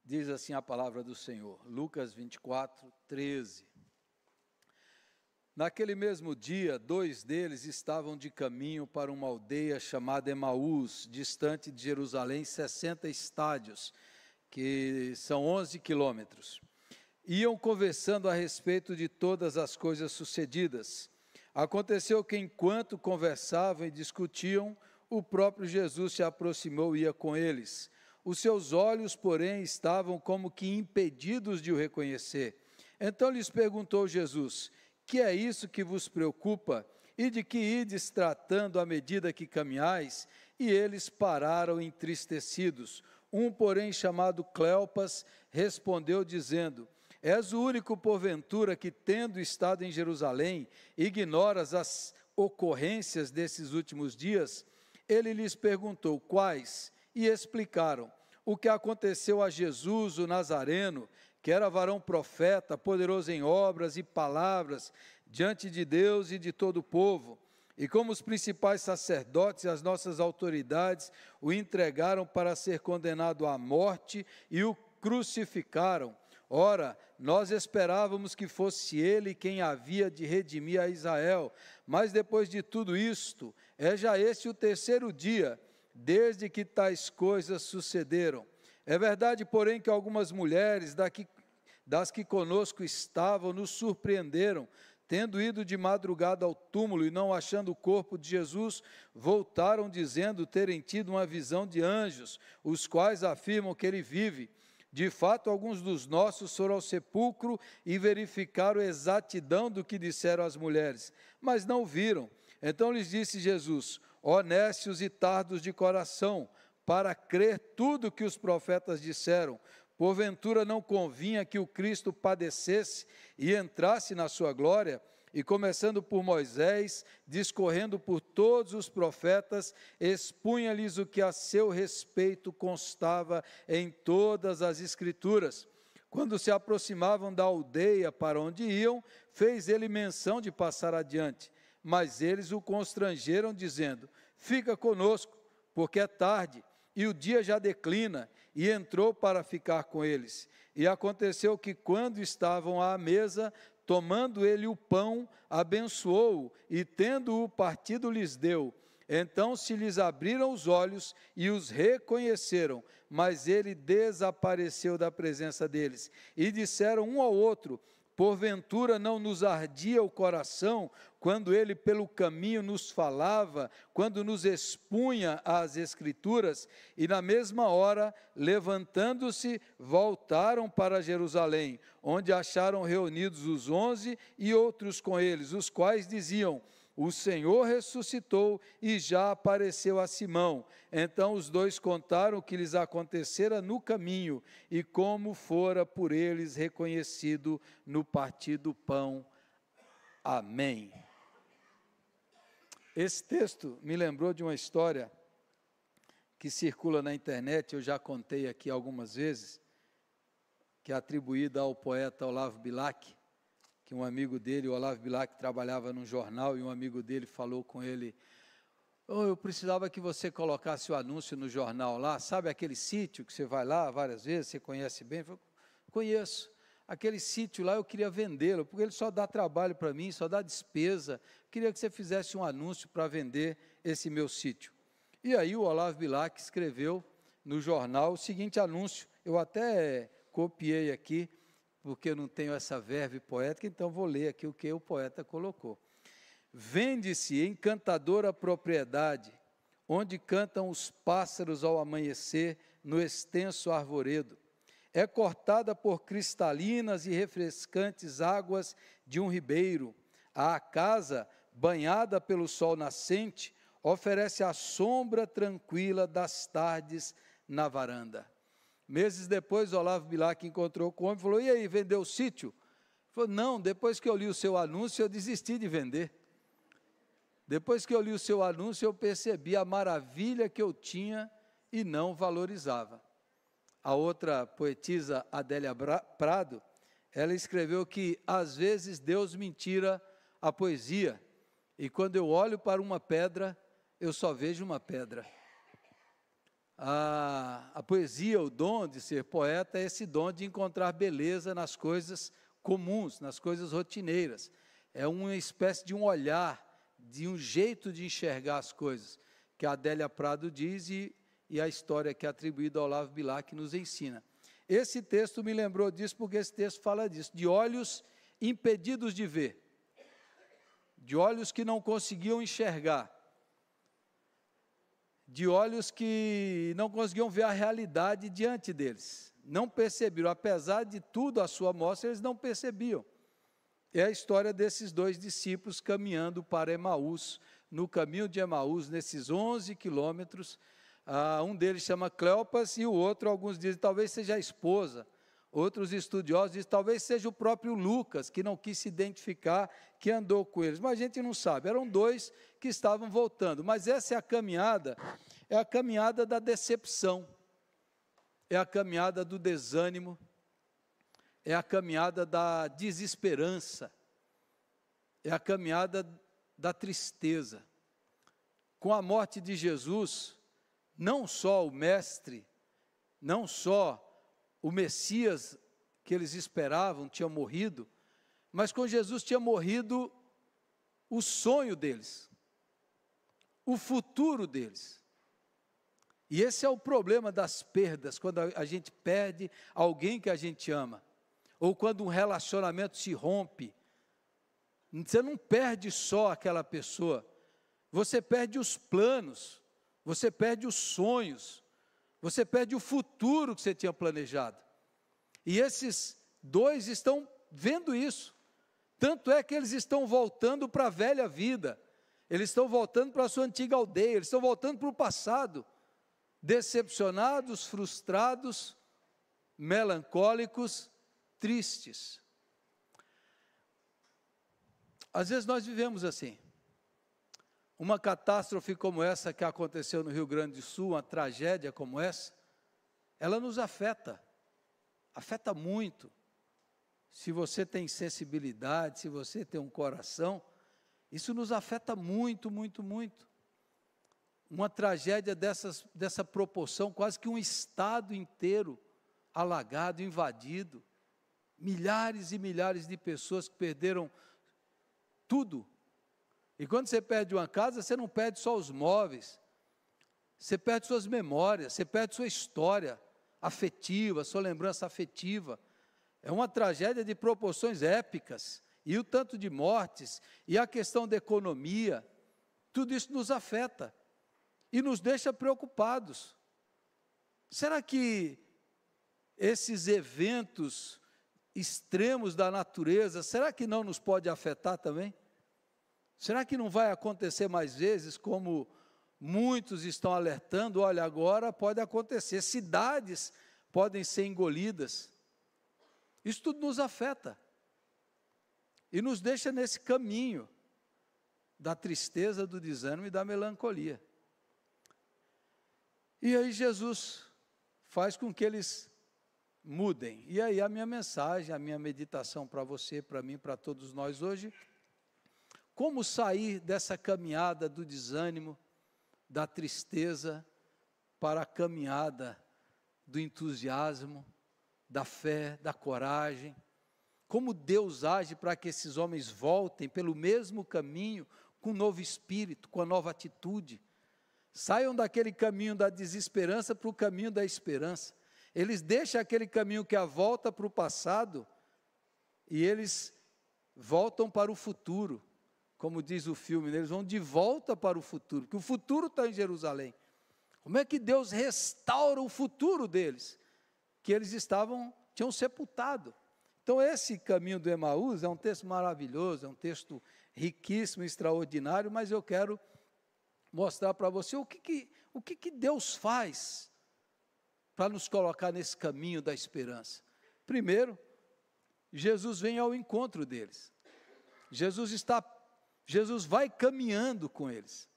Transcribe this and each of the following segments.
Diz assim a palavra do Senhor, Lucas 24, 13. Naquele mesmo dia, 2 deles estavam de caminho para uma aldeia chamada Emaús, distante de Jerusalém, 60 estádios, que são 11 quilômetros. Iam conversando a respeito de todas as coisas sucedidas. Aconteceu que, enquanto conversavam e discutiam, o próprio Jesus se aproximou e ia com eles. Os seus olhos, porém, estavam como que impedidos de o reconhecer. Então lhes perguntou Jesus: que é isso que vos preocupa? E de que ides tratando à medida que caminhais? E eles pararam entristecidos. Um, porém, chamado Cleopas, respondeu dizendo: és o único, porventura, que, tendo estado em Jerusalém, ignoras as ocorrências desses últimos dias? Ele lhes perguntou: quais? E explicaram o que aconteceu a Jesus, o Nazareno, que era varão profeta, poderoso em obras e palavras, diante de Deus e de todo o povo. E como os principais sacerdotes e as nossas autoridades o entregaram para ser condenado à morte e o crucificaram. Ora, nós esperávamos que fosse ele quem havia de redimir a Israel, mas depois de tudo isto, é já este o 3º dia, desde que tais coisas sucederam. É verdade, porém, que algumas mulheres das que conosco estavam nos surpreenderam, tendo ido de madrugada ao túmulo e não achando o corpo de Jesus, voltaram dizendo terem tido uma visão de anjos, os quais afirmam que ele vive. De fato, alguns dos nossos foram ao sepulcro e verificaram a exatidão do que disseram as mulheres, mas não viram. Então lhes disse Jesus: ó nécios e tardos de coração, para crer tudo que os profetas disseram, porventura não convinha que o Cristo padecesse e entrasse na sua glória? E começando por Moisés, discorrendo por todos os profetas, expunha-lhes o que a seu respeito constava em todas as Escrituras. Quando se aproximavam da aldeia para onde iam, fez ele menção de passar adiante. Mas eles o constrangeram, dizendo: fica conosco, porque é tarde, e o dia já declina. E entrou para ficar com eles. E aconteceu que, quando estavam à mesa, tomando ele o pão, abençoou-o, e tendo-o partido lhes deu. Então se lhes abriram os olhos e os reconheceram, mas ele desapareceu da presença deles. E disseram um ao outro: porventura não nos ardia o coração, quando ele pelo caminho nos falava, quando nos expunha as Escrituras? E na mesma hora, levantando-se, voltaram para Jerusalém, onde acharam reunidos os 11 e outros com eles, os quais diziam: o Senhor ressuscitou e já apareceu a Simão. Então os dois contaram o que lhes acontecera no caminho e como fora por eles reconhecido no partir do pão. Amém. Esse texto me lembrou de uma história que circula na internet, eu já contei aqui algumas vezes, que é atribuída ao poeta Olavo Bilac, que um amigo dele, o Olavo Bilac, trabalhava num jornal, e um amigo dele falou com ele: eu precisava que você colocasse o anúncio no jornal lá, sabe aquele sítio que você vai lá várias vezes, você conhece bem? Eu falei: conheço. Aquele sítio lá eu queria vendê-lo, porque ele só dá trabalho para mim, só dá despesa. Queria que você fizesse um anúncio para vender esse meu sítio. E aí o Olavo Bilac escreveu no jornal o seguinte anúncio, eu até copiei aqui, porque eu não tenho essa verve poética, então vou ler aqui o que o poeta colocou. Vende-se encantadora propriedade, onde cantam os pássaros ao amanhecer no extenso arvoredo. É cortada por cristalinas e refrescantes águas de um ribeiro. A casa, banhada pelo sol nascente, oferece a sombra tranquila das tardes na varanda. Meses depois, Olavo Bilac encontrou com o homem e falou: e aí, vendeu o sítio? Ele falou: não, depois que eu li o seu anúncio, eu desisti de vender. Depois que eu li o seu anúncio, eu percebi a maravilha que eu tinha e não valorizava. A outra poetisa, Adélia Prado, ela escreveu que, às vezes, Deus me tira a poesia, e quando eu olho para uma pedra, eu só vejo uma pedra. A poesia, o dom de ser poeta, é esse dom de encontrar beleza nas coisas comuns, nas coisas rotineiras. É uma espécie de um olhar, de um jeito de enxergar as coisas, que a Adélia Prado diz e a história que é atribuída ao Olavo Bilac nos ensina. Esse texto me lembrou disso, porque esse texto fala disso, de olhos impedidos de ver, de olhos que não conseguiam enxergar, de olhos que não conseguiam ver a realidade diante deles, não perceberam, apesar de tudo a sua mostra, eles não percebiam. É a história desses dois discípulos caminhando para Emaús, no caminho de Emaús, nesses 11 quilômetros, um deles chama Cleopas e o outro, alguns dizem, talvez seja a esposa, outros estudiosos dizem, talvez seja o próprio Lucas, que não quis se identificar, que andou com eles, mas a gente não sabe, eram dois que estavam voltando, mas essa é a caminhada da decepção, é a caminhada do desânimo, é a caminhada da desesperança, é a caminhada da tristeza. Com a morte de Jesus, não só o Mestre, não só o Messias que eles esperavam tinha morrido, mas com Jesus tinha morrido o sonho deles, o futuro deles. E esse é o problema das perdas, quando a gente perde alguém que a gente ama, ou quando um relacionamento se rompe. Você não perde só aquela pessoa, você perde os planos, você perde os sonhos, você perde o futuro que você tinha planejado. E esses dois estão vendo isso, tanto é que eles estão voltando para a velha vida, eles estão voltando para a sua antiga aldeia, eles estão voltando para o passado, decepcionados, frustrados, melancólicos, tristes. Às vezes nós vivemos assim, uma catástrofe como essa que aconteceu no Rio Grande do Sul, uma tragédia como essa, ela nos afeta muito. Se você tem sensibilidade, se você tem um coração, isso nos afeta muito, muito, muito. Uma tragédia dessa proporção, quase que um estado inteiro alagado, invadido, milhares e milhares de pessoas que perderam tudo. E quando você perde uma casa, você não perde só os móveis, você perde suas memórias, você perde sua história afetiva, sua lembrança afetiva. É uma tragédia de proporções épicas, e o tanto de mortes, e a questão da economia, tudo isso nos afeta, e nos deixa preocupados. Será que esses eventos extremos da natureza, será que não nos pode afetar também? Será que não vai acontecer mais vezes, como muitos estão alertando? Olha, agora pode acontecer, cidades podem ser engolidas. Isso tudo nos afeta e nos deixa nesse caminho da tristeza, do desânimo e da melancolia. E aí Jesus faz com que eles mudem. E aí a minha mensagem, a minha meditação para você, para mim, para todos nós hoje: como sair dessa caminhada do desânimo, da tristeza, para a caminhada do entusiasmo, da fé, da coragem. Como Deus age para que esses homens voltem pelo mesmo caminho, com um novo espírito, com a nova atitude. Saiam daquele caminho da desesperança para o caminho da esperança. Eles deixam aquele caminho que é a volta para o passado, e eles voltam para o futuro. Como diz o filme, eles vão de volta para o futuro, porque o futuro está em Jerusalém. Como é que Deus restaura o futuro deles, que eles tinham sepultado? Então esse caminho do Emaús é um texto maravilhoso, é um texto riquíssimo, extraordinário, mas eu quero mostrar para você o que Deus faz para nos colocar nesse caminho da esperança. Primeiro, Jesus vem ao encontro deles. Jesus vai caminhando com eles.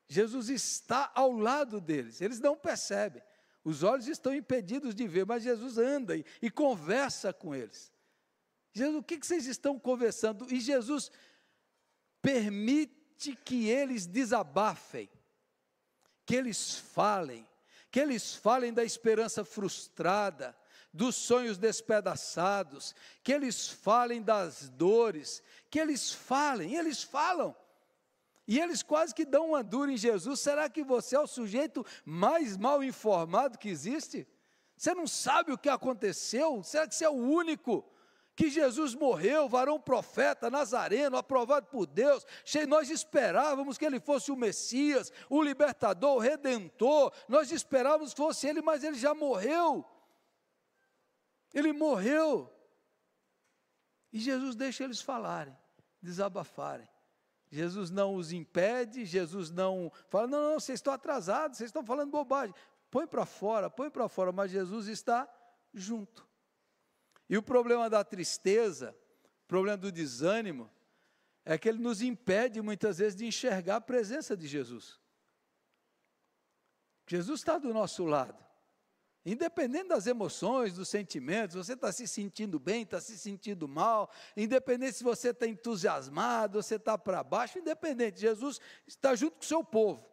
Jesus está ao lado deles. Eles não percebem. Os olhos estão impedidos de ver, mas Jesus anda e conversa com eles. Jesus, o que vocês estão conversando? E Jesus permite que eles desabafem, que eles falem, que eles falem da esperança frustrada, dos sonhos despedaçados, que eles falem das dores, que eles falem, eles falam. E eles quase que dão uma dura em Jesus. Será que você é o sujeito mais mal informado que existe? Você não sabe o que aconteceu? Será que você é o único? Que Jesus morreu, varão profeta, nazareno, aprovado por Deus. Nós esperávamos que ele fosse o Messias, o libertador, o redentor. Nós esperávamos que fosse ele, mas ele já morreu. Ele morreu. E Jesus deixa eles falarem, desabafarem. Jesus não os impede, Jesus não fala, não, vocês estão atrasados, vocês estão falando bobagem. Põe para fora, mas Jesus está junto. E o problema da tristeza, o problema do desânimo, é que ele nos impede muitas vezes de enxergar a presença de Jesus. Jesus está do nosso lado. Independente das emoções, dos sentimentos, você está se sentindo bem, está se sentindo mal, independente se você está entusiasmado, você está para baixo, independente, Jesus está junto com o seu povo.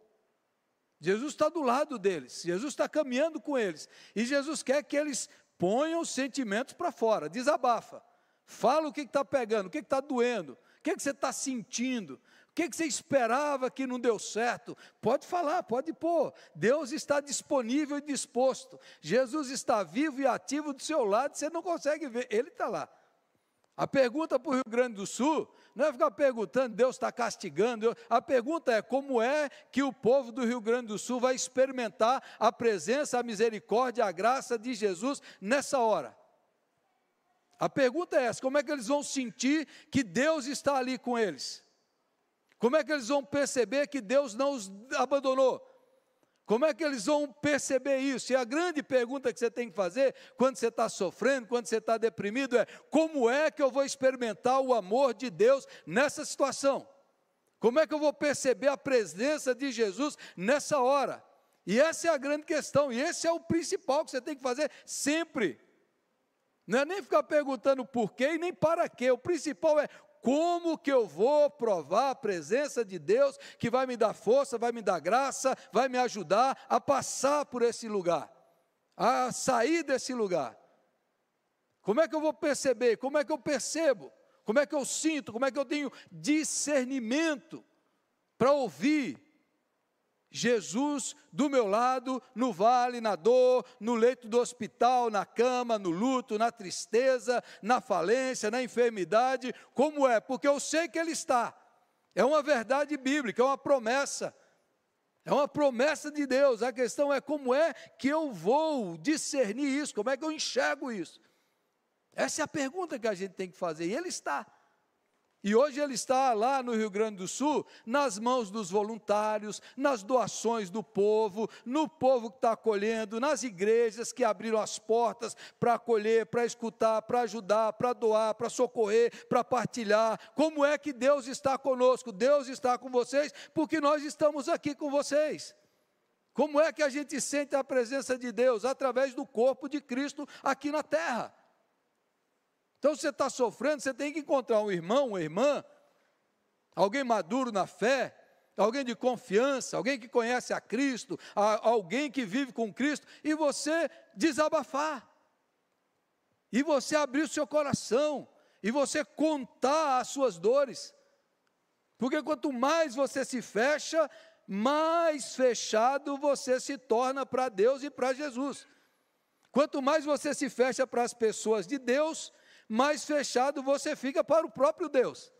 Jesus está do lado deles, Jesus está caminhando com eles, e Jesus quer que eles ponham os sentimentos para fora, desabafa, fala o que está pegando, o que está doendo, o que você está sentindo, o que você esperava que não deu certo, pode falar, pode pôr, Deus está disponível e disposto, Jesus está vivo e ativo do seu lado, você não consegue ver, Ele está lá. A pergunta para o Rio Grande do Sul, não é ficar perguntando, Deus está castigando, a pergunta é, como é que o povo do Rio Grande do Sul vai experimentar a presença, a misericórdia, a graça de Jesus nessa hora? A pergunta é essa, como é que eles vão sentir que Deus está ali com eles? Como é que eles vão perceber que Deus não os abandonou? Como é que eles vão perceber isso? E a grande pergunta que você tem que fazer, quando você está sofrendo, quando você está deprimido, é, como é que eu vou experimentar o amor de Deus nessa situação? Como é que eu vou perceber a presença de Jesus nessa hora? E essa é a grande questão, e esse é o principal que você tem que fazer sempre. Não é nem ficar perguntando por quê e nem para quê, o principal é, como que eu vou provar a presença de Deus, que vai me dar força, vai me dar graça, vai me ajudar a passar por esse lugar, a sair desse lugar? Como é que eu vou perceber? Como é que eu percebo? Como é que eu sinto? Como é que eu tenho discernimento para ouvir Jesus do meu lado, no vale, na dor, no leito do hospital, na cama, no luto, na tristeza, na falência, na enfermidade? Como é? Porque eu sei que Ele está. É uma verdade bíblica, é uma promessa. É uma promessa de Deus. A questão é como é que eu vou discernir isso, como é que eu enxergo isso? Essa é a pergunta que a gente tem que fazer, e Ele está. E hoje Ele está lá no Rio Grande do Sul, nas mãos dos voluntários, nas doações do povo, no povo que está acolhendo, nas igrejas que abriram as portas para acolher, para escutar, para ajudar, para doar, para socorrer, para partilhar. Como é que Deus está conosco? Deus está com vocês, porque nós estamos aqui com vocês. Como é que a gente sente a presença de Deus? Através do corpo de Cristo aqui na terra. Então, você está sofrendo, você tem que encontrar um irmão, uma irmã, alguém maduro na fé, alguém de confiança, alguém que conhece a Cristo, alguém que vive com Cristo, e você desabafar, e você abrir o seu coração, e você contar as suas dores, porque quanto mais você se fecha, mais fechado você se torna para Deus e para Jesus. Quanto mais você se fecha para as pessoas de Deus, mais fechado você fica para o próprio Deus.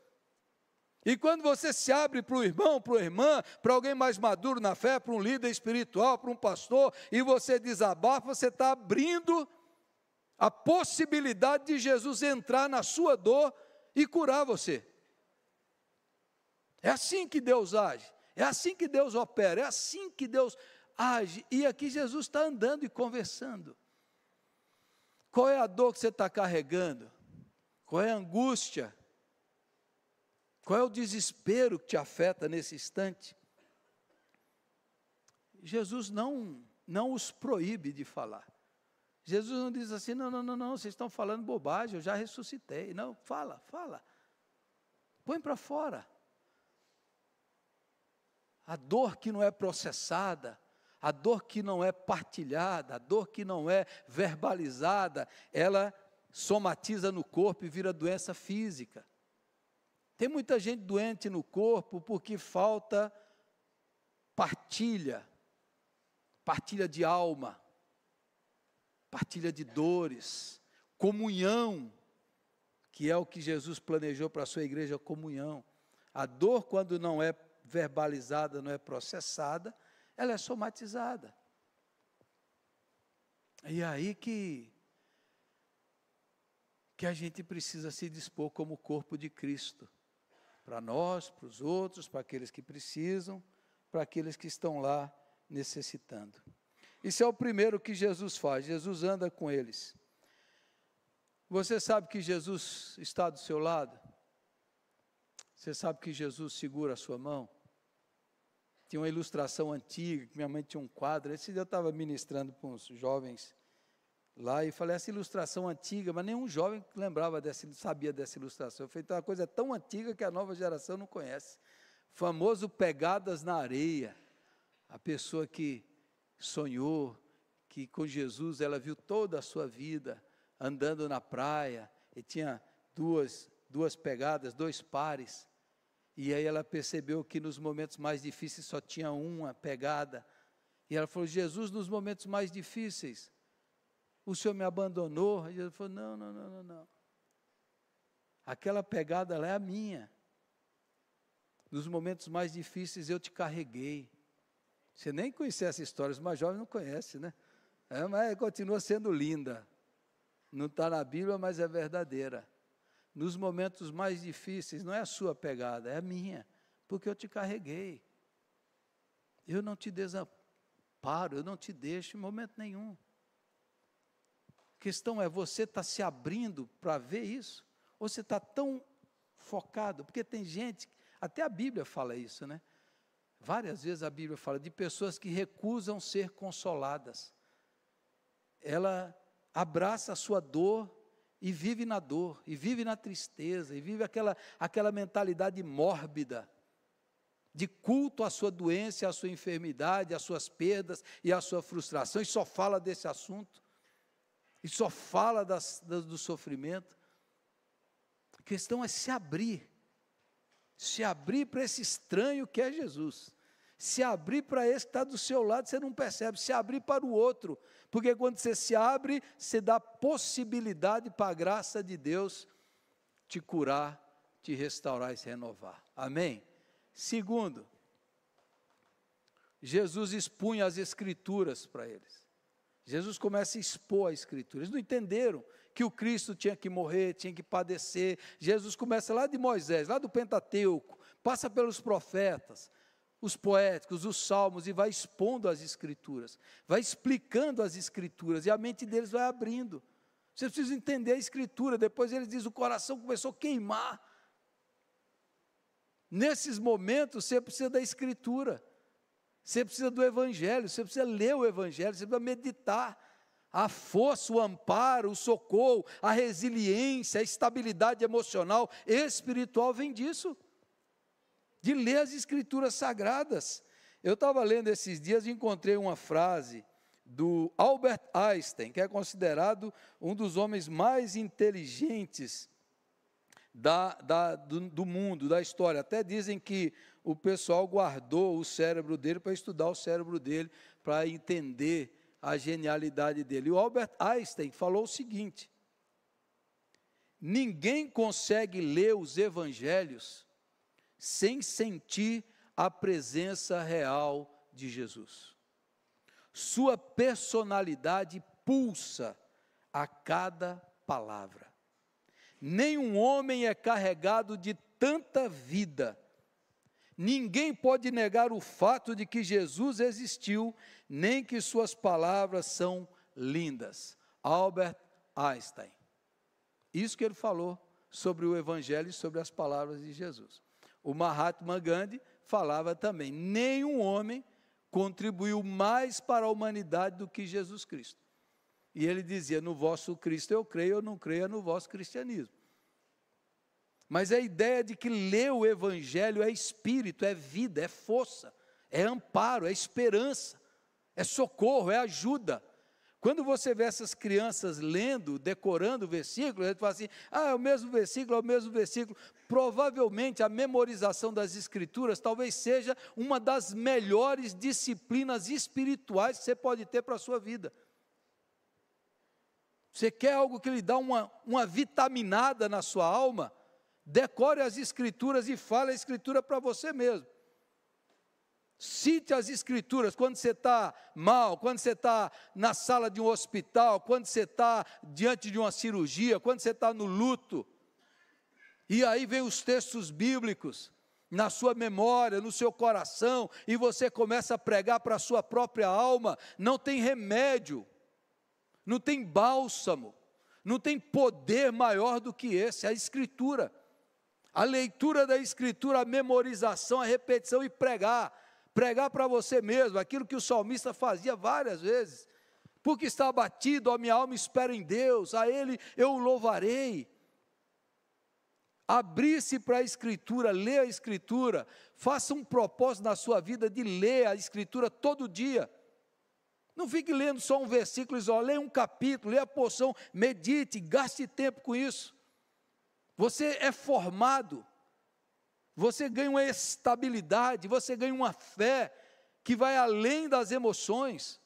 E quando você se abre para o irmão, para a irmã, para alguém mais maduro na fé, para um líder espiritual, para um pastor, e você desabafa, você está abrindo a possibilidade de Jesus entrar na sua dor e curar você. É assim que Deus age, é assim que Deus opera, é assim que Deus age. E aqui Jesus está andando e conversando. Qual é a dor que você está carregando? Qual é a angústia? Qual é o desespero que te afeta nesse instante? Jesus não os proíbe de falar. Jesus não diz assim, não, vocês estão falando bobagem, eu já ressuscitei. Não, fala. Põe para fora. A dor que não é processada, a dor que não é partilhada, a dor que não é verbalizada, ela somatiza no corpo e vira doença física. Tem muita gente doente no corpo porque falta partilha de alma, partilha de dores, comunhão, que é o que Jesus planejou para a sua igreja, comunhão. A dor, quando não é verbalizada, não é processada, ela é somatizada. E é aí que a gente precisa se dispor como corpo de Cristo, para nós, para os outros, para aqueles que precisam, para aqueles que estão lá necessitando. Isso é o primeiro que Jesus faz, Jesus anda com eles. Você sabe que Jesus está do seu lado? Você sabe que Jesus segura a sua mão? Tinha uma ilustração antiga, que minha mãe tinha um quadro, esse dia eu estava ministrando para uns jovens lá, e falei, essa ilustração antiga, mas nenhum jovem sabia dessa ilustração. Eu falei, então, é uma coisa tão antiga que a nova geração não conhece. Famoso pegadas na areia. A pessoa que sonhou, que com Jesus ela viu toda a sua vida, andando na praia, e tinha duas pegadas, 2 pares, e aí ela percebeu que nos momentos mais difíceis só tinha uma pegada, e ela falou, Jesus, nos momentos mais difíceis, o Senhor me abandonou? E Jesus falou, não, aquela pegada lá é a minha, nos momentos mais difíceis eu te carreguei. Você nem conhecia essa história, os mais jovens não conhecem, né? Mas continua sendo linda, não está na Bíblia, mas é verdadeira. Nos momentos mais difíceis, não é a sua pegada, é a minha, porque eu te carreguei. Eu não te desamparo, eu não te deixo em momento nenhum. A questão é, você está se abrindo para ver isso? Ou você está tão focado? Porque tem gente, até a Bíblia fala isso, né? Várias vezes a Bíblia fala de pessoas que recusam ser consoladas. Ela abraça a sua dor e vive na dor, e vive na tristeza, e vive aquela mentalidade mórbida, de culto à sua doença, à sua enfermidade, às suas perdas e à sua frustração, e só fala desse assunto, e só fala do sofrimento. A questão é se abrir para esse estranho que é Jesus, se abrir para esse que está do seu lado, você não percebe, se abrir para o outro, porque quando você se abre, você dá possibilidade para a graça de Deus te curar, te restaurar e se renovar, amém? Segundo, Jesus expunha as Escrituras para eles, Jesus começa a expor a Escritura, eles não entenderam que o Cristo tinha que morrer, tinha que padecer. Jesus começa lá de Moisés, lá do Pentateuco, passa pelos profetas, os poéticos, os salmos, e vai expondo as Escrituras, vai explicando as Escrituras, e a mente deles vai abrindo. Você precisa entender a Escritura. Depois ele diz, o coração começou a queimar. Nesses momentos, você precisa da Escritura, você precisa do Evangelho, você precisa ler o Evangelho, você precisa meditar. A força, o amparo, o socorro, a resiliência, a estabilidade emocional, espiritual, vem disso, de ler as Escrituras Sagradas. Eu estava lendo esses dias e encontrei uma frase do Albert Einstein, que é considerado um dos homens mais inteligentes do mundo, da história. Até dizem que o pessoal guardou o cérebro dele para estudar o cérebro dele, para entender a genialidade dele. O Albert Einstein falou o seguinte: ninguém consegue ler os evangelhos sem sentir a presença real de Jesus. Sua personalidade pulsa a cada palavra. Nenhum homem é carregado de tanta vida. Ninguém pode negar o fato de que Jesus existiu, nem que suas palavras são lindas. Albert Einstein. Isso que ele falou sobre o Evangelho e sobre as palavras de Jesus. O Mahatma Gandhi falava também, nenhum homem contribuiu mais para a humanidade do que Jesus Cristo. E ele dizia, no vosso Cristo eu creio, eu não creio no vosso cristianismo. Mas a ideia de que ler o Evangelho é espírito, é vida, é força, é amparo, é esperança, é socorro, é ajuda. Quando você vê essas crianças lendo, decorando o versículo, a gente fala assim, é o mesmo versículo, é o mesmo versículo. Provavelmente a memorização das Escrituras talvez seja uma das melhores disciplinas espirituais que você pode ter para a sua vida. Você quer algo que lhe dá uma vitaminada na sua alma? Decore as Escrituras e fale a Escritura para você mesmo. Cite as Escrituras quando você está mal, quando você está na sala de um hospital, quando você está diante de uma cirurgia, quando você está no luto. E aí vem os textos bíblicos na sua memória, no seu coração, e você começa a pregar para a sua própria alma. Não tem remédio, não tem bálsamo, não tem poder maior do que esse, a Escritura. A leitura da Escritura, a memorização, a repetição e pregar. Pregar para você mesmo, aquilo que o salmista fazia várias vezes. Porque está abatido, a minha alma espera em Deus, a Ele eu o louvarei. Abrir-se para a Escritura, ler a Escritura, faça um propósito na sua vida de ler a Escritura todo dia. Não fique lendo só um versículo isolado, leia um capítulo, leia a porção, medite, gaste tempo com isso. Você é formado, você ganha uma estabilidade, você ganha uma fé que vai além das emoções,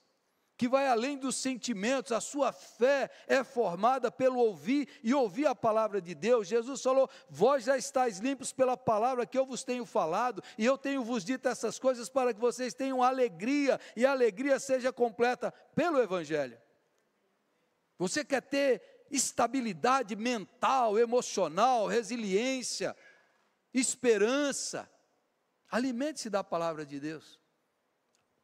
que vai além dos sentimentos. A sua fé é formada pelo ouvir e ouvir a palavra de Deus. Jesus falou, vós já estáis limpos pela palavra que eu vos tenho falado, e eu tenho vos dito essas coisas para que vocês tenham alegria, e a alegria seja completa pelo Evangelho. Você quer ter estabilidade mental, emocional, resiliência, esperança? Alimente-se da palavra de Deus,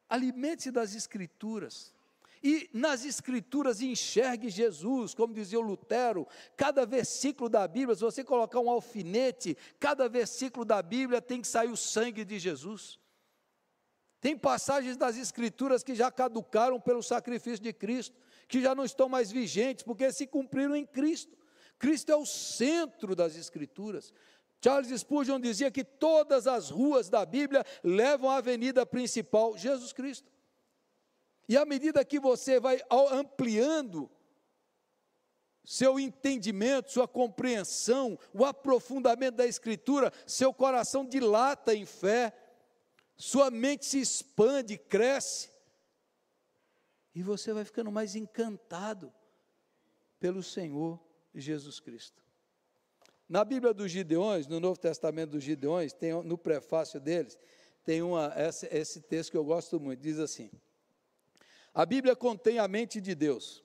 alimente-se das Escrituras, e nas Escrituras enxergue Jesus, como dizia o Lutero. Cada versículo da Bíblia, se você colocar um alfinete, cada versículo da Bíblia tem que sair o sangue de Jesus. Tem passagens das Escrituras que já caducaram pelo sacrifício de Cristo, que já não estão mais vigentes, porque se cumpriram em Cristo. Cristo é o centro das Escrituras. Charles Spurgeon dizia que todas as ruas da Bíblia levam à avenida principal, Jesus Cristo. E à medida que você vai ampliando seu entendimento, sua compreensão, o aprofundamento da Escritura, seu coração dilata em fé, sua mente se expande, cresce, e você vai ficando mais encantado pelo Senhor Jesus Cristo. Na Bíblia dos Gideões, no Novo Testamento dos Gideões, tem, no prefácio deles, tem esse texto que eu gosto muito, diz assim: a Bíblia contém a mente de Deus,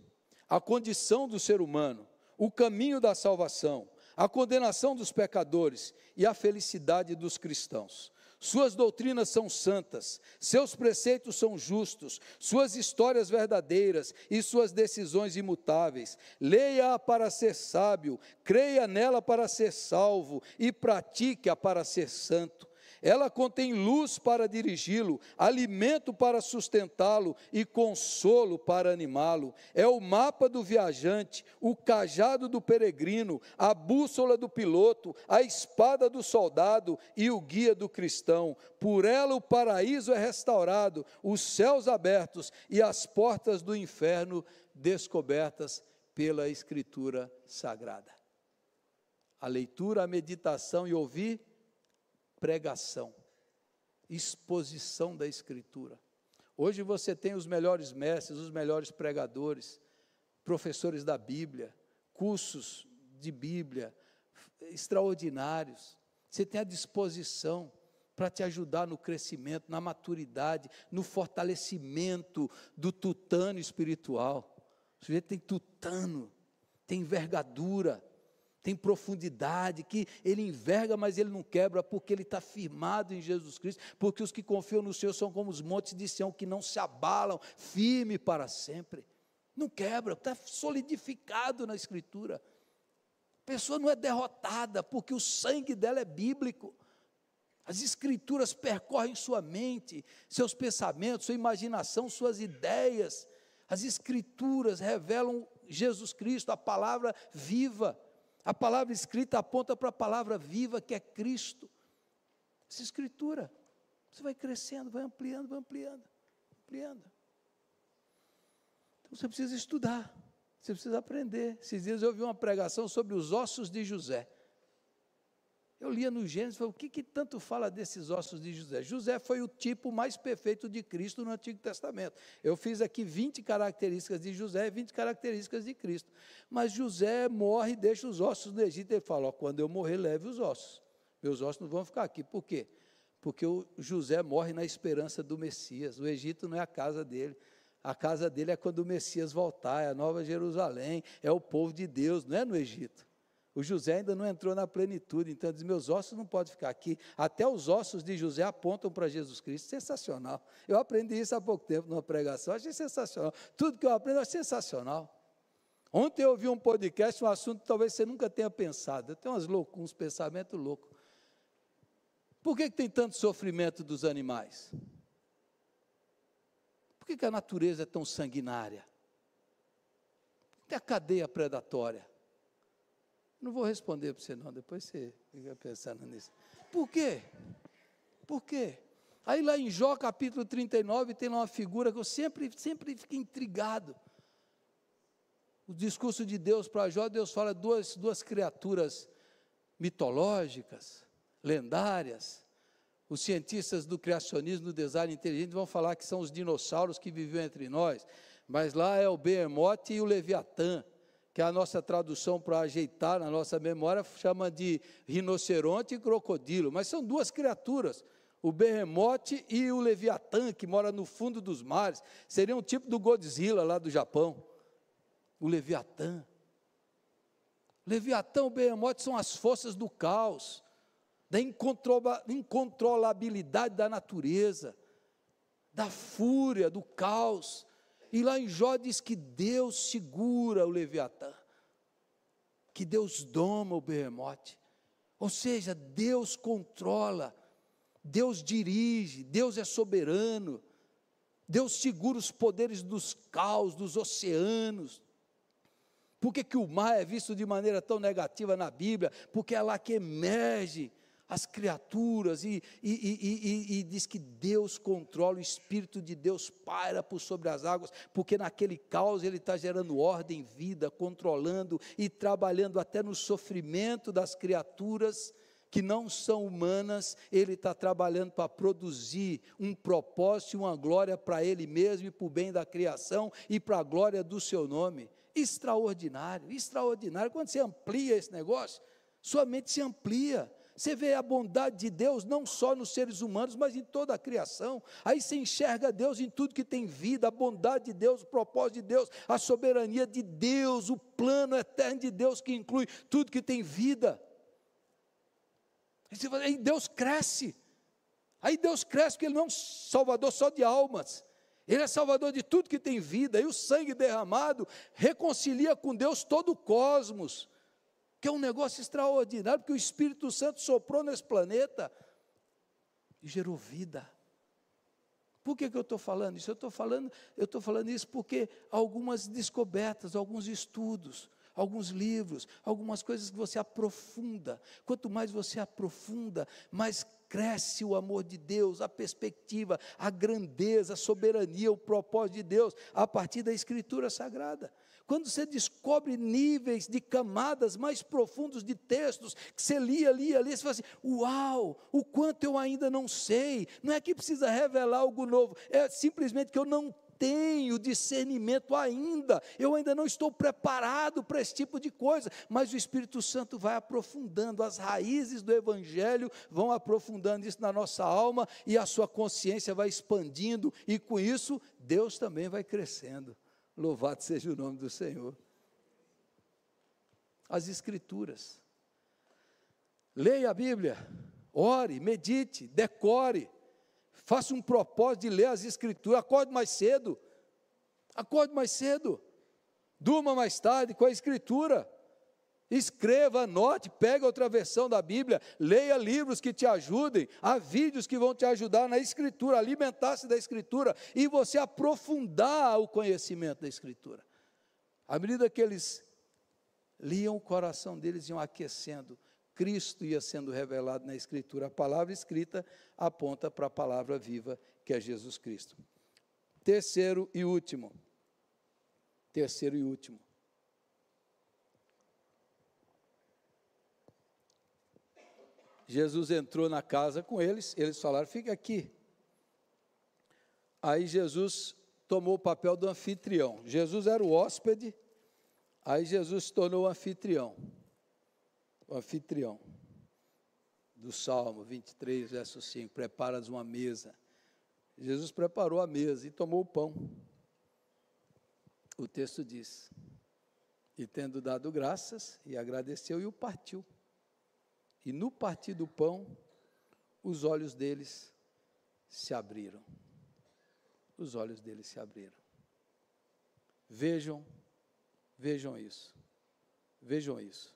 a condição do ser humano, o caminho da salvação, a condenação dos pecadores e a felicidade dos cristãos. Suas doutrinas são santas, seus preceitos são justos, suas histórias verdadeiras e suas decisões imutáveis. Leia-a para ser sábio, creia nela para ser salvo e pratique-a para ser santo. Ela contém luz para dirigi-lo, alimento para sustentá-lo e consolo para animá-lo. É o mapa do viajante, o cajado do peregrino, a bússola do piloto, a espada do soldado e o guia do cristão. Por ela o paraíso é restaurado, os céus abertos e as portas do inferno descobertas pela Escritura Sagrada. A leitura, a meditação e ouvir, pregação, exposição da Escritura. Hoje você tem os melhores mestres, os melhores pregadores, professores da Bíblia, cursos de Bíblia extraordinários. Você tem a disposição para te ajudar no crescimento, na maturidade, no fortalecimento do tutano espiritual. O sujeito tem tutano, tem envergadura, tem profundidade, que ele enverga, mas ele não quebra, porque ele está firmado em Jesus Cristo, porque os que confiam no Senhor são como os montes de Sião, que não se abalam, firme para sempre, não quebra, está solidificado na Escritura. A pessoa não é derrotada, porque o sangue dela é bíblico. As Escrituras percorrem sua mente, seus pensamentos, sua imaginação, suas ideias. As Escrituras revelam Jesus Cristo, a palavra viva. A palavra escrita aponta para a palavra viva, que é Cristo. Essa Escritura, você vai crescendo, vai ampliando, ampliando. Então você precisa estudar, você precisa aprender. Esses dias eu ouvi uma pregação sobre os ossos de José. Eu lia no Gênesis e falei, o que tanto fala desses ossos de José? José foi o tipo mais perfeito de Cristo no Antigo Testamento. Eu fiz aqui 20 características de José e 20 características de Cristo. Mas José morre e deixa os ossos no Egito. Ele fala, quando eu morrer, leve os ossos. Meus ossos não vão ficar aqui. Por quê? Porque o José morre na esperança do Messias. O Egito não é a casa dele. A casa dele é quando o Messias voltar, é a Nova Jerusalém, é o povo de Deus, não é no Egito. O José ainda não entrou na plenitude, então diz, meus ossos não podem ficar aqui. Até os ossos de José apontam para Jesus Cristo. Sensacional. Eu aprendi isso há pouco tempo numa pregação, achei sensacional. Tudo que eu aprendo é sensacional. Ontem eu ouvi um podcast, um assunto que talvez você nunca tenha pensado. Eu tenho uns pensamentos loucos. Por que tem tanto sofrimento dos animais? Por que a natureza é tão sanguinária? Por que a cadeia predatória? Não vou responder para você não, depois você fica pensando nisso. Por quê? Por quê? Aí lá em Jó capítulo 39 tem lá uma figura que eu sempre fico intrigado. O discurso de Deus para Jó, Deus fala duas criaturas mitológicas, lendárias. Os cientistas do criacionismo, do design inteligente vão falar que são os dinossauros que viviam entre nós, mas lá é o Behemoth e o Leviatã, que a nossa tradução para ajeitar na nossa memória chama de rinoceronte e crocodilo, mas são duas criaturas, o Behemoth e o Leviatã, que mora no fundo dos mares, seria um tipo do Godzilla lá do Japão, o Leviatã. Leviatã, o Behemoth são as forças do caos, da incontrolabilidade da natureza, da fúria, do caos. E lá em Jó diz que Deus segura o Leviatã, que Deus doma o Behemoth, ou seja, Deus controla, Deus dirige, Deus é soberano, Deus segura os poderes dos caos, dos oceanos. Por que o mar é visto de maneira tão negativa na Bíblia? Porque é lá que emerge as criaturas, e diz que Deus controla, o Espírito de Deus paira por sobre as águas, porque naquele caos Ele está gerando ordem, vida, controlando e trabalhando até no sofrimento das criaturas que não são humanas. Ele está trabalhando para produzir um propósito e uma glória para Ele mesmo e para o bem da criação e para a glória do Seu nome. Extraordinário, extraordinário. Quando você amplia esse negócio, sua mente se amplia. Você vê a bondade de Deus não só nos seres humanos, mas em toda a criação. Aí você enxerga Deus em tudo que tem vida, a bondade de Deus, o propósito de Deus, a soberania de Deus, o plano eterno de Deus que inclui tudo que tem vida. Aí Deus cresce. Aí Deus cresce porque Ele não é um salvador só de almas. Ele é salvador de tudo que tem vida. E o sangue derramado reconcilia com Deus todo o cosmos, que é um negócio extraordinário, porque o Espírito Santo soprou nesse planeta e gerou vida. Por que eu estou falando isso? Eu estou falando isso porque algumas descobertas, alguns estudos, alguns livros, algumas coisas que você aprofunda, quanto mais você aprofunda, mais cresce o amor de Deus, a perspectiva, a grandeza, a soberania, o propósito de Deus, a partir da Escritura Sagrada. Quando você descobre níveis de camadas mais profundos de textos, que você lia, você fala assim, uau, o quanto eu ainda não sei. Não é que precisa revelar algo novo, é simplesmente que eu não tenho discernimento ainda, eu ainda não estou preparado para esse tipo de coisa, mas o Espírito Santo vai aprofundando, as raízes do Evangelho vão aprofundando isso na nossa alma, e a sua consciência vai expandindo, e com isso, Deus também vai crescendo. Louvado seja o nome do Senhor. As Escrituras. Leia a Bíblia, ore, medite, decore, faça um propósito de ler as Escrituras, acorde mais cedo, durma mais tarde com a Escritura, escreva, anote, pega outra versão da Bíblia, leia livros que te ajudem, há vídeos que vão te ajudar na Escritura, alimentar-se da Escritura, e você aprofundar o conhecimento da Escritura. À medida que eles liam, o coração deles iam aquecendo, Cristo ia sendo revelado na Escritura, a palavra escrita aponta para a palavra viva, que é Jesus Cristo. Terceiro e último, terceiro e último. Jesus entrou na casa com eles falaram, fica aqui. Aí Jesus tomou o papel do anfitrião. Jesus era o hóspede, aí Jesus se tornou o anfitrião do Salmo 23, verso 5, preparas uma mesa. Jesus preparou a mesa e tomou o pão. O texto diz, e tendo dado graças, e agradeceu, e o partiu. E no partir do pão, os olhos deles se abriram. Os olhos deles se abriram. Vejam isso. Vejam isso.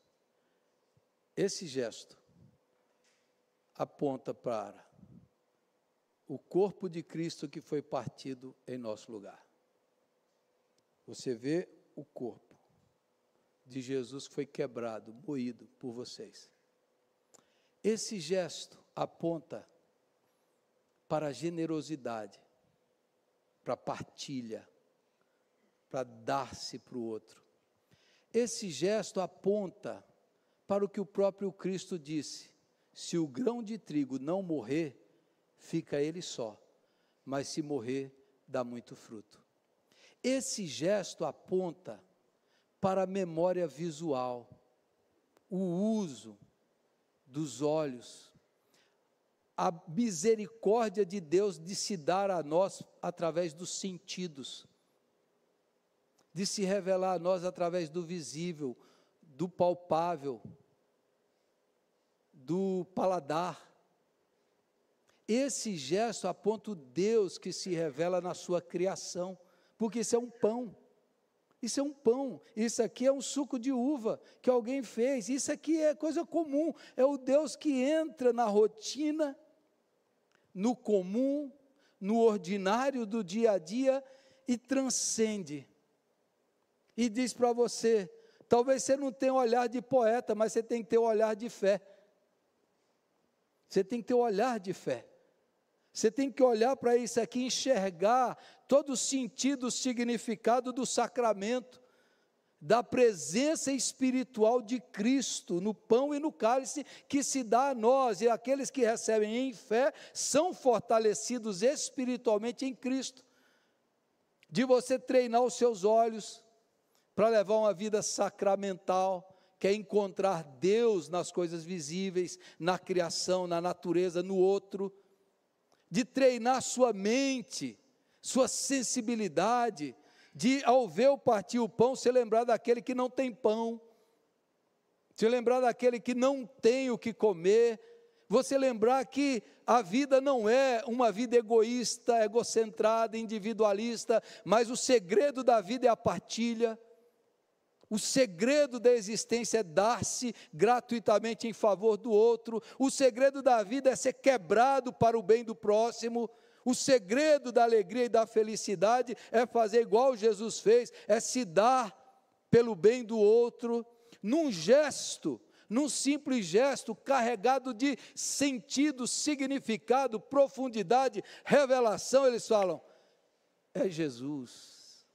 Esse gesto aponta para o corpo de Cristo que foi partido em nosso lugar. Você vê o corpo de Jesus que foi quebrado, moído por vocês. Esse gesto aponta para a generosidade, para a partilha, para dar-se para o outro. Esse gesto aponta para o que o próprio Cristo disse: se o grão de trigo não morrer, fica ele só, mas se morrer, dá muito fruto. Esse gesto aponta para a memória visual, o uso dos olhos, a misericórdia de Deus de se dar a nós através dos sentidos, de se revelar a nós através do visível, do palpável, do paladar. Esse gesto aponta o Deus que se revela na sua criação, porque isso é um pão. Isso é um pão, isso aqui é um suco de uva que alguém fez, isso aqui é coisa comum, é o Deus que entra na rotina, no comum, no ordinário do dia a dia e transcende. E diz para você, talvez você não tenha um olhar de poeta, mas você tem que ter um olhar de fé. Você tem que ter um olhar de fé. Você tem que olhar para isso aqui, enxergar todo o sentido, o significado do sacramento, da presença espiritual de Cristo, no pão e no cálice, que se dá a nós, e aqueles que recebem em fé, são fortalecidos espiritualmente em Cristo. De você treinar os seus olhos, para levar uma vida sacramental, que é encontrar Deus nas coisas visíveis, na criação, na natureza, no outro, de treinar sua mente, sua sensibilidade, de ao ver o partir o pão, se lembrar daquele que não tem pão, se lembrar daquele que não tem o que comer, você lembrar que a vida não é uma vida egoísta, egocentrada, individualista, mas o segredo da vida é a partilha. O segredo da existência é dar-se gratuitamente em favor do outro. O segredo da vida é ser quebrado para o bem do próximo. O segredo da alegria e da felicidade é fazer igual Jesus fez, é se dar pelo bem do outro, num gesto, num simples gesto carregado de sentido, significado, profundidade, revelação. Eles falam, é Jesus,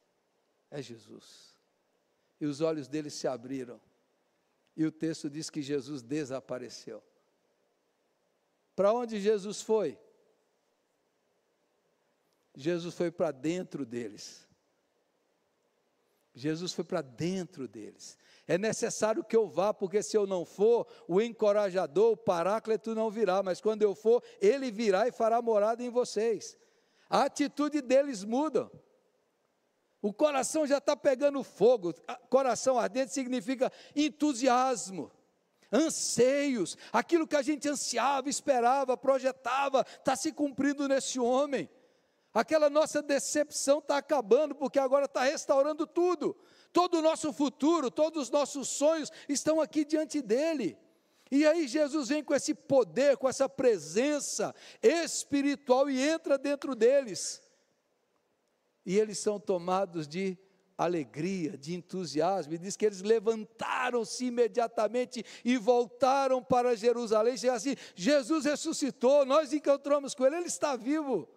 é Jesus. E os olhos deles se abriram, e o texto diz que Jesus desapareceu. Para onde Jesus foi? Jesus foi para dentro deles. Jesus foi para dentro deles. É necessário que eu vá, porque se eu não for, o encorajador, o paráclito não virá, mas quando eu for, ele virá e fará morada em vocês. A atitude deles muda. O coração já está pegando fogo. Coração ardente significa entusiasmo, anseios, aquilo que a gente ansiava, esperava, projetava, está se cumprindo nesse homem. Aquela nossa decepção está acabando, porque agora está restaurando tudo. Todo o nosso futuro, todos os nossos sonhos estão aqui diante dele. E aí Jesus vem com esse poder, com essa presença espiritual e entra dentro deles. E eles são tomados de alegria, de entusiasmo, e diz que eles levantaram-se imediatamente e voltaram para Jerusalém, e assim, Jesus ressuscitou, nós encontramos com ele está vivo.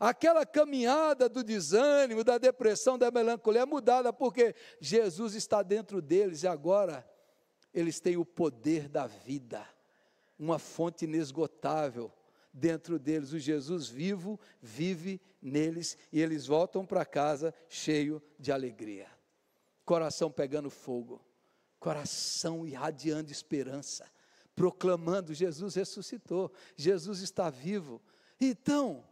Aquela caminhada do desânimo, da depressão, da melancolia é mudada, porque Jesus está dentro deles e agora eles têm o poder da vida, uma fonte inesgotável dentro deles. O Jesus vivo vive neles e eles voltam para casa cheio de alegria, coração pegando fogo, coração irradiando esperança, proclamando: Jesus ressuscitou, Jesus está vivo. Então,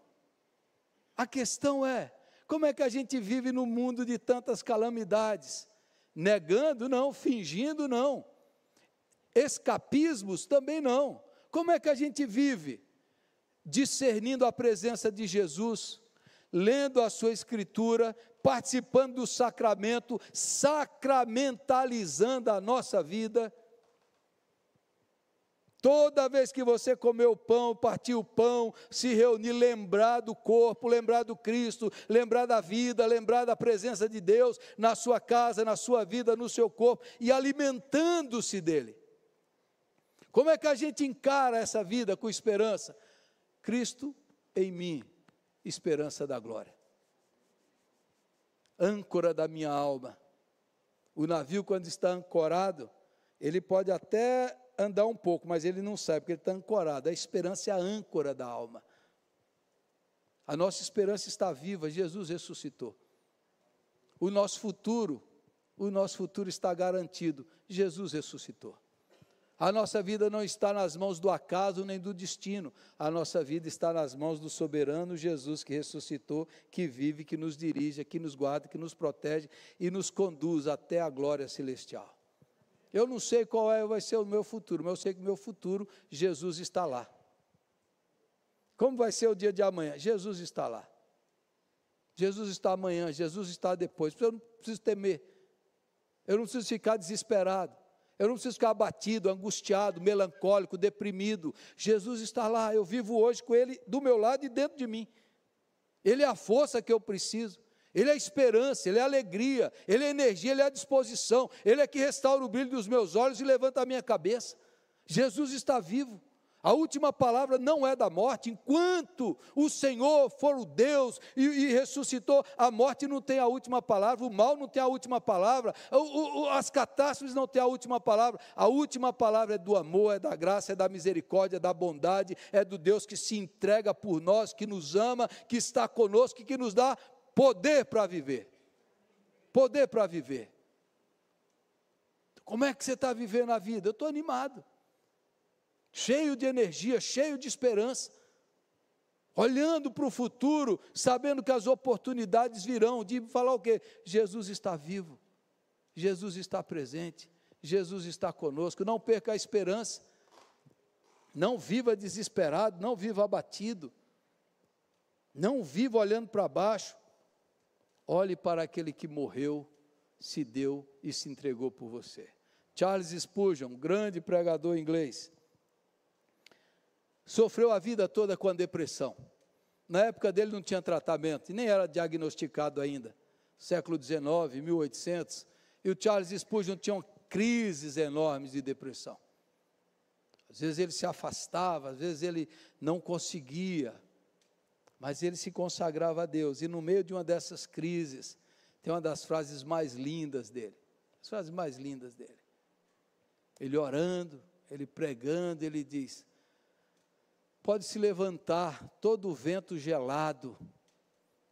a questão é, como é que a gente vive no mundo de tantas calamidades? Negando? Não. Fingindo? Não. Escapismos? Também não. Como é que a gente vive? Discernindo a presença de Jesus, lendo a sua Escritura, participando do sacramento, sacramentalizando a nossa vida. Toda vez que você comer o pão, partir o pão, se reunir, lembrar do corpo, lembrar do Cristo, lembrar da vida, lembrar da presença de Deus na sua casa, na sua vida, no seu corpo, e alimentando-se dele. Como é que a gente encara essa vida com esperança? Cristo em mim, esperança da glória. Âncora da minha alma. O navio, quando está ancorado, ele pode até andar um pouco, mas ele não sai, porque ele está ancorado. A esperança é a âncora da alma. A nossa esperança está viva, Jesus ressuscitou. O nosso futuro está garantido, Jesus ressuscitou. A nossa vida não está nas mãos do acaso nem do destino, a nossa vida está nas mãos do soberano Jesus que ressuscitou, que vive, que nos dirige, que nos guarda, que nos protege e nos conduz até a glória celestial. Eu não sei qual vai ser o meu futuro, mas eu sei que o meu futuro, Jesus está lá. Como vai ser o dia de amanhã? Jesus está lá. Jesus está amanhã, Jesus está depois. Eu não preciso temer, eu não preciso ficar desesperado, eu não preciso ficar abatido, angustiado, melancólico, deprimido. Jesus está lá, eu vivo hoje com Ele do meu lado e dentro de mim. Ele é a força que eu preciso. Ele é a esperança, Ele é a alegria, Ele é a energia, Ele é a disposição, Ele é que restaura o brilho dos meus olhos e levanta a minha cabeça. Jesus está vivo, a última palavra não é da morte, enquanto o Senhor for o Deus e ressuscitou, a morte não tem a última palavra, o mal não tem a última palavra, as catástrofes não têm a última palavra é do amor, é da graça, é da misericórdia, é da bondade, é do Deus que se entrega por nós, que nos ama, que está conosco e que nos dá poder para viver. Poder para viver. Como é que você está vivendo a vida? Eu estou animado, cheio de energia, cheio de esperança, olhando para o futuro, sabendo que as oportunidades virão, de falar o quê? Jesus está vivo, Jesus está presente, Jesus está conosco. Não perca a esperança, não viva desesperado, não viva abatido, não viva olhando para baixo. Olhe para aquele que morreu, se deu e se entregou por você. Charles Spurgeon, grande pregador inglês, sofreu a vida toda com a depressão. Na época dele não tinha tratamento, e nem era diagnosticado ainda. Século XIX, 1800, e o Charles Spurgeon tinha crises enormes de depressão. Às vezes ele se afastava, às vezes ele não conseguia, mas ele se consagrava a Deus, e no meio de uma dessas crises, tem uma das frases mais lindas dele, as frases mais lindas dele, ele orando, ele pregando, ele diz: pode se levantar todo o vento gelado,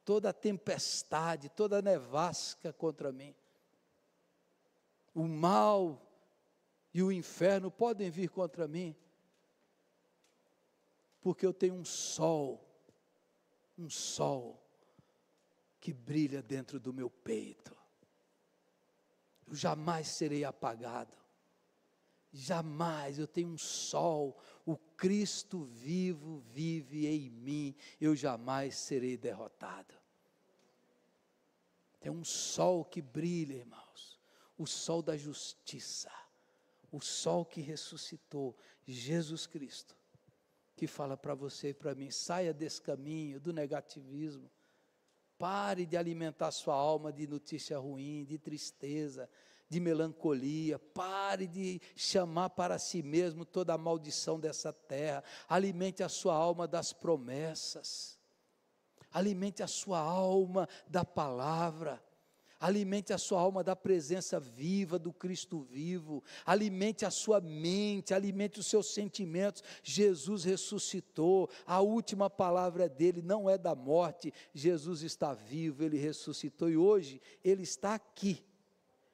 toda a tempestade, toda a nevasca contra mim, o mal e o inferno podem vir contra mim, porque eu tenho um sol que brilha dentro do meu peito. Eu jamais serei apagado, jamais. Eu tenho um sol, o Cristo vivo vive em mim, eu jamais serei derrotado. Tem um sol que brilha, irmãos, o sol da justiça, o sol que ressuscitou, Jesus Cristo, que fala para você e para mim: saia desse caminho do negativismo, pare de alimentar sua alma de notícia ruim, de tristeza, de melancolia, pare de chamar para si mesmo toda a maldição dessa terra, alimente a sua alma das promessas, Alimente a sua alma da palavra. Alimente a sua alma da presença viva do Cristo vivo. Alimente a sua mente, alimente os seus sentimentos. Jesus ressuscitou, a última palavra dele não é da morte. Jesus está vivo, ele ressuscitou e hoje ele está aqui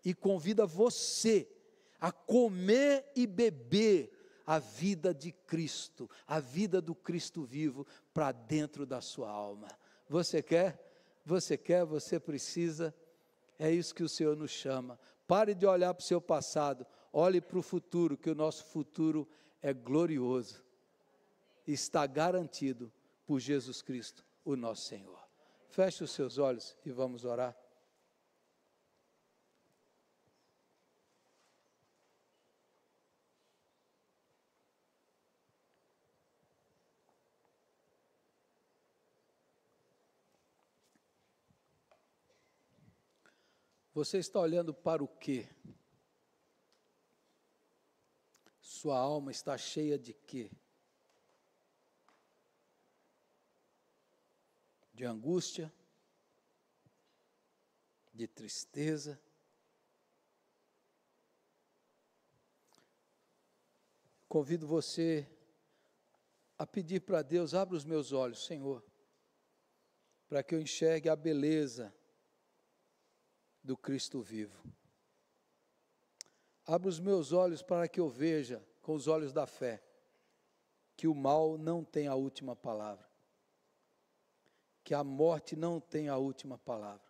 e convida você a comer e beber a vida de Cristo, a vida do Cristo vivo para dentro da sua alma. Você quer? Você quer? Você precisa? É isso que o Senhor nos chama. Pare de olhar para o seu passado, olhe para o futuro, que o nosso futuro é glorioso, está garantido por Jesus Cristo, o nosso Senhor. Feche os seus olhos e vamos orar. Você está olhando para o quê? Sua alma está cheia de quê? De angústia? De tristeza? Convido você a pedir para Deus, abra os meus olhos, Senhor, para que eu enxergue a beleza do Cristo vivo. Abra os meus olhos para que eu veja, com os olhos da fé, que o mal não tem a última palavra, que a morte não tem a última palavra.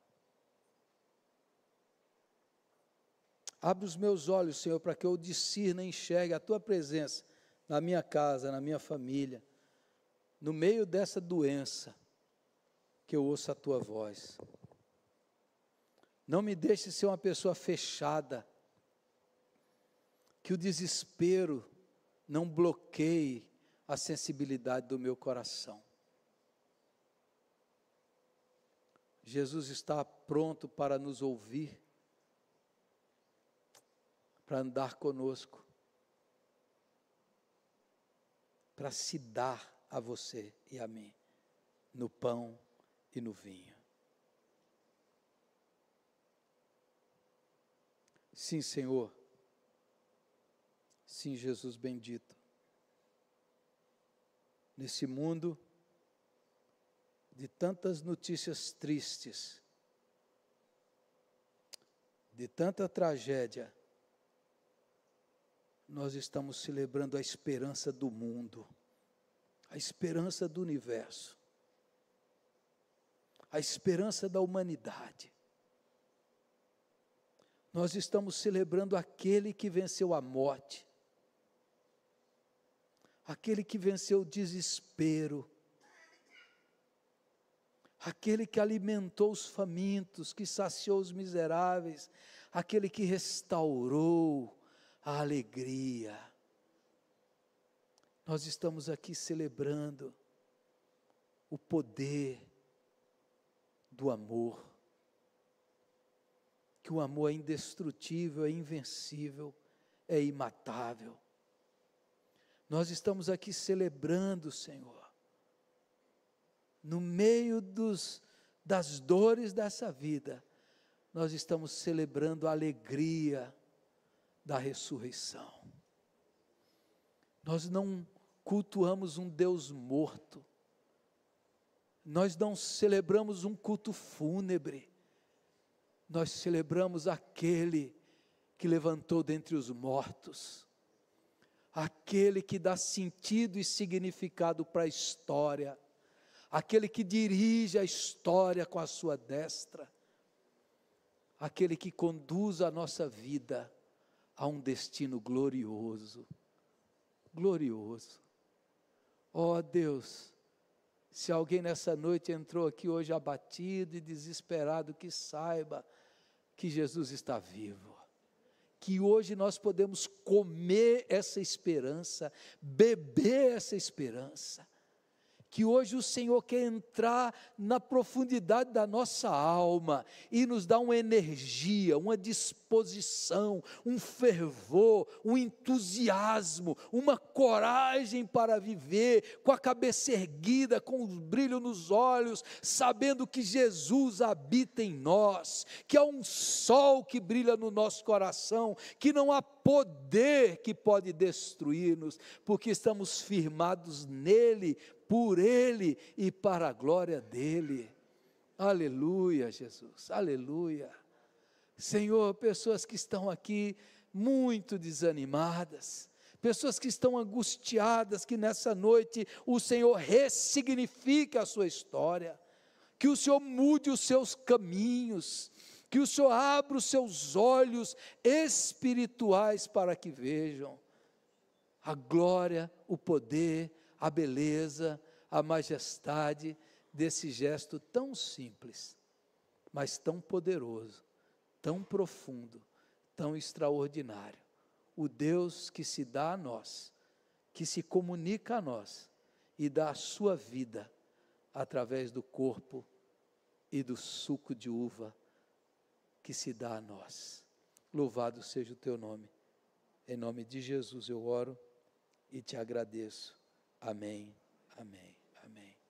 Abra os meus olhos, Senhor, para que eu discirna e enxergue a Tua presença na minha casa, na minha família, no meio dessa doença, que eu ouça a Tua voz. Não me deixe ser uma pessoa fechada, que o desespero não bloqueie a sensibilidade do meu coração. Jesus está pronto para nos ouvir, para andar conosco, para se dar a você e a mim, no pão e no vinho. Sim, Senhor. Sim, Jesus bendito. Nesse mundo de tantas notícias tristes, de tanta tragédia, nós estamos celebrando a esperança do mundo, a esperança do universo, a esperança da humanidade. Nós estamos celebrando aquele que venceu a morte, aquele que venceu o desespero, aquele que alimentou os famintos, que saciou os miseráveis, aquele que restaurou a alegria. Nós estamos aqui celebrando o poder do amor, que o amor é indestrutível, é invencível, é imatável. Nós estamos aqui celebrando, Senhor, no meio das dores dessa vida, nós estamos celebrando a alegria da ressurreição. Nós não cultuamos um Deus morto, nós não celebramos um culto fúnebre, nós celebramos aquele que levantou dentre os mortos, aquele que dá sentido e significado para a história, aquele que dirige a história com a sua destra, aquele que conduz a nossa vida a um destino glorioso, glorioso. Ó Deus, se alguém nessa noite entrou aqui hoje abatido e desesperado, que saiba que Jesus está vivo, que hoje nós podemos comer essa esperança, beber essa esperança, que hoje o Senhor quer entrar na profundidade da nossa alma e nos dar uma energia, uma disposição, um fervor, um entusiasmo, uma coragem para viver, com a cabeça erguida, com o brilho nos olhos, sabendo que Jesus habita em nós, que há um sol que brilha no nosso coração, que não há poder que pode destruir-nos, porque estamos firmados nele, por ele e para a glória dele. Aleluia, Jesus, aleluia. Senhor, pessoas que estão aqui muito desanimadas, pessoas que estão angustiadas, que nessa noite o Senhor ressignifique a sua história, que o Senhor mude os seus caminhos, que o Senhor abra os seus olhos espirituais para que vejam a glória, o poder, a beleza, a majestade desse gesto tão simples, mas tão poderoso, tão profundo, tão extraordinário. O Deus que se dá a nós, que se comunica a nós e dá a sua vida através do corpo e do suco de uva que se dá a nós. Louvado seja o teu nome. Em nome de Jesus eu oro e te agradeço. Amém, amém, amém.